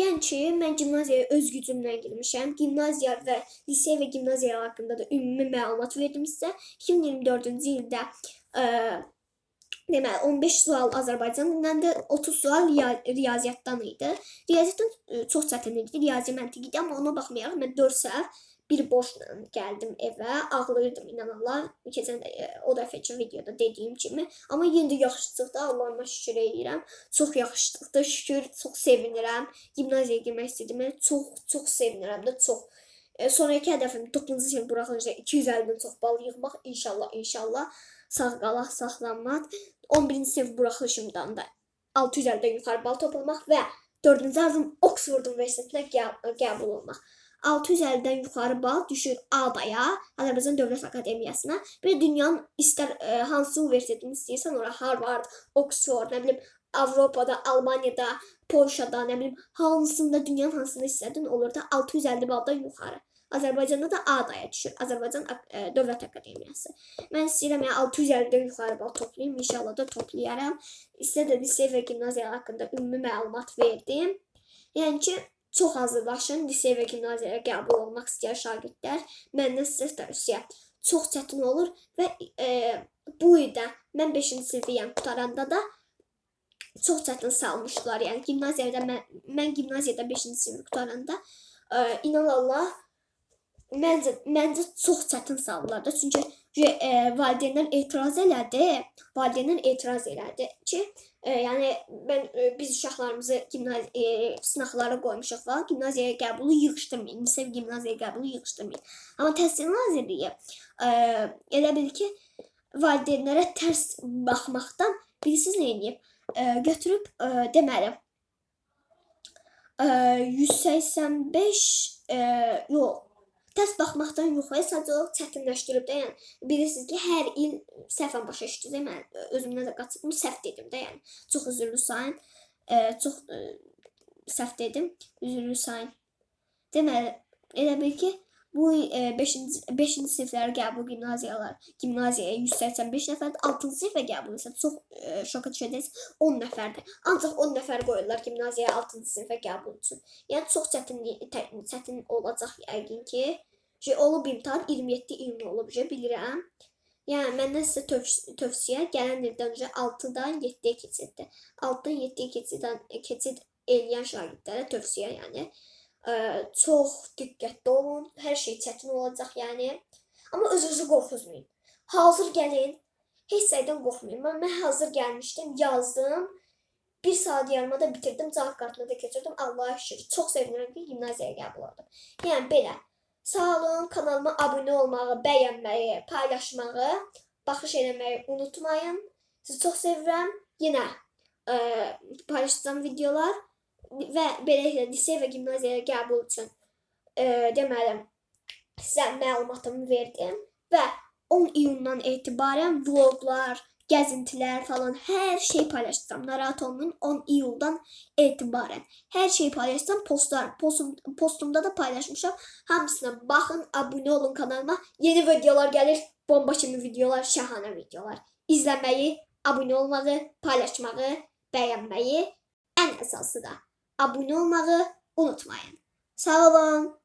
Yəni ki, mən gimnaziyaya öz gücümlə girmişəm. Gimnaziya və lisey və gimnaziya haqqında da ümumi məlumat verdim sizə. 2024-cü ildə deməli 15 sual Azərbaycan dilindən, 30 sual riyaziyyatdan idi. Riyaziyyatdan çox çətin idi, riyazi məntiq idi, amma ona baxmayaraq mən 4 saat bir boşla gəldim evə, ağlayırdım inanırlar. Keçən o dəfəki videoda dediyim kimi, amma yenə də yaxşıcıqdır, Allahıma şükür edirəm. Çox yaxşıcıqdır, şükür, çox sevinirəm. Gimnaziyaya girmək istədiyimə çox sevinirəm də, çox. Sonraki hədəfim 9-cu sinif buraxılışda 250-dən çox bal yığmaq, inşallah sağ qalaq, saxlanmaq. 11-ci sinif buraxılışımdan da 650-dən yuxarı bal toplamaq və 4-cü arzum Oxford Universitetinə qəbul olmaq. 650-dən yuxarı bal düşür ADA-ya, Azərbaycan Dövlət Akademiyasına. Bir dünyanın istər hansı universitetini istəyirsən, ora Harvard, Oxford, nə bilim, Avropada, Almaniyada, Polşada, nə bilim, hansında, dünyanın hansında istədin, olur da 650 baldan yuxarı. Azərbaycanda da ADA-ya düşür, Azərbaycan Dövlət Akademiyası. Mən istəyirəm 650-dən yuxarı bal toplayayım, inşallah da toplayaram. İstə də lisey və gimnaziya haqqında ümumi məlumat verdim. Yəni ki, çox hazırlaşın, lisey və gimnaziyaya qəbul olmaq istəyən şagirdlər. Məndən sizə tövsiyə. Çox çətin olur və bu ildə mən 5-ci sinfi qutaranda da çox çətin salmışdılar. Yəni gimnaziyada mən gimnaziyada 5-ci sinfi qutaranda inan Allah məncə çox çətin saldılar da. Çünki valideynlər etiraz elədi ki, yəni biz uşaqlarımızı sınaqlara qoymuşuq falan, gimnaziyaya qəbulu yığışdırmayın, lisey gimnaziyaya qəbulu yığışdırmayın. Amma Təhsil Nazirliyi elə bil ki, valideynlərə tərs baxmaqdan bilirsiniz nə edib? Götürüb deməli 185 yox. Tərs baxmaqdan yox, sadəcə olaraq çətinləşdirib də, yəni bilirsiniz ki, hər il səhvən başa düşdünüz, mən özümdən də qaçırdım, səhv dedim də, yəni çox üzürlü sayın, çox səhv dedim, üzürlü sayın. Deməli, elə bil ki, bu 5-ci siniflərə qəbul gimnaziyaya 185 nəfərdir, 6-cı sinifə qəbul isə çox şoka düşəcəksiniz, 10 nəfərdir. Ancaq 10 nəfər qoyurlar gimnaziyaya 6-cı sinifə qəbul üçün. Yəni çox çətin olacaq yəqin ki. Olub imtahan 27 iyun olub, bilirəm. Yəni məndən sizə tövsiyə gələn ildən öncə 6-dan 7-yə keçiddir. 6-dan 7-yə keçid eləyən şagirdlərə tövsiyə, yəni. Çox diqqətli olun, hər şey çətin olacaq, yəni. Amma özünüzü qorxuzmayın. Hazır gəlin, heç şeydən qorxmayın. Mən hazır gəlmişdim, yazdım. 1 saat yarımada bitirdim, cavab kartına da keçirdim. Allah'a şükür, çox sevinirəm ki, gimnaziyaya qəbul oldum. Yəni belə. Sağ olun, kanalıma abunə olmağı, bəyənməyi, paylaşmağı, baxış eləməyi unutmayın. Sizi çox sevirəm. Yenə paylaşacağım videolar və beləliklə lisey və gimnaziyaya qəbul üçün deməli sizə məlumatımı verdim və 10 iyundan etibarən vloqlar, gəzintilər falan hər şey paylaşacağım. Narahat olmayın, 10 iyuldan etibarən hər şey paylaşacağım. Postumda da paylaşmışam. Hamısına baxın, abunə olun kanalıma. Yeni videolar gəlir, bomba kimi videolar, şəhanə videolar. İzləməyi, abunə olmağı, paylaşmağı, bəyənməyi, ən əsası da abunə olmağı unutmayın. Sağ olun.